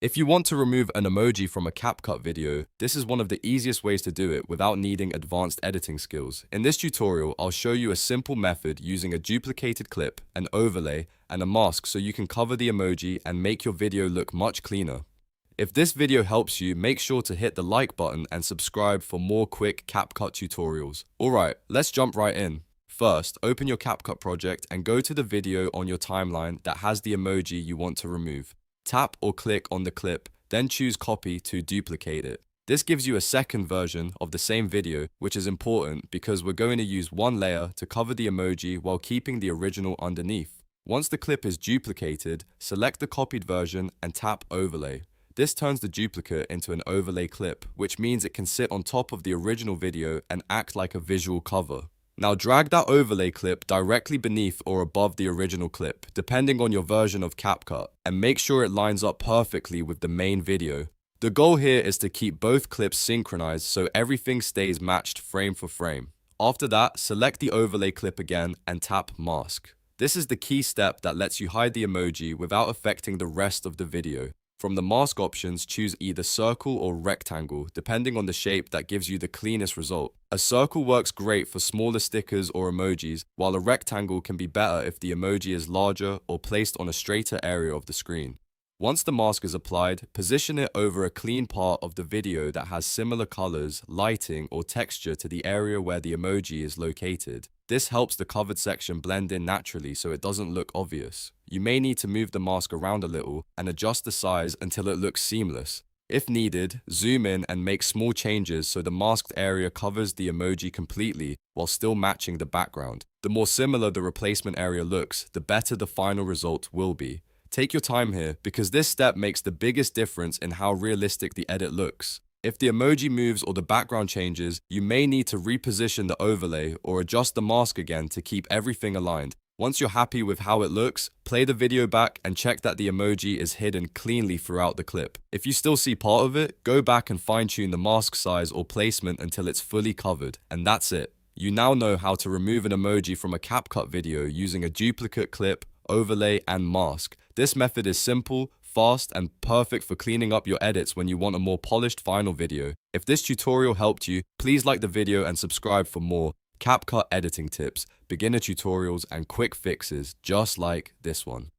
If you want to remove an emoji from a CapCut video, this is one of the easiest ways to do it without needing advanced editing skills. In this tutorial, I'll show you a simple method using a duplicated clip, an overlay, and a mask so you can cover the emoji and make your video look much cleaner. If this video helps you, make sure to hit the like button and subscribe for more quick CapCut tutorials. Alright, let's jump right in. First, open your CapCut project and go to the video on your timeline that has the emoji you want to remove. Tap or click on the clip, then choose copy to duplicate it. This gives you a second version of the same video, which is important because we're going to use one layer to cover the emoji while keeping the original underneath. Once the clip is duplicated, select the copied version and tap overlay. This turns the duplicate into an overlay clip, which means it can sit on top of the original video and act like a visual cover. Now drag that overlay clip directly beneath or above the original clip, depending on your version of CapCut, and make sure it lines up perfectly with the main video. The goal here is to keep both clips synchronized so everything stays matched frame for frame. After that, select the overlay clip again and tap mask. This is the key step that lets you hide the emoji without affecting the rest of the video. From the mask options, choose either circle or rectangle, depending on the shape that gives you the cleanest result. A circle works great for smaller stickers or emojis, while a rectangle can be better if the emoji is larger or placed on a straighter area of the screen. Once the mask is applied, position it over a clean part of the video that has similar colors, lighting, or texture to the area where the emoji is located. This helps the covered section blend in naturally so it doesn't look obvious. You may need to move the mask around a little and adjust the size until it looks seamless. If needed, zoom in and make small changes so the masked area covers the emoji completely while still matching the background. The more similar the replacement area looks, the better the final result will be. Take your time here because this step makes the biggest difference in how realistic the edit looks. If the emoji moves or the background changes, you may need to reposition the overlay or adjust the mask again to keep everything aligned. Once you're happy with how it looks, play the video back and check that the emoji is hidden cleanly throughout the clip. If you still see part of it, go back and fine-tune the mask size or placement until it's fully covered, and that's it. You now know how to remove an emoji from a CapCut video using a duplicate clip, overlay, and mask. This method is simple, fast, and perfect for cleaning up your edits when you want a more polished final video. If this tutorial helped you, please like the video and subscribe for more CapCut editing tips, beginner tutorials, and quick fixes just like this one.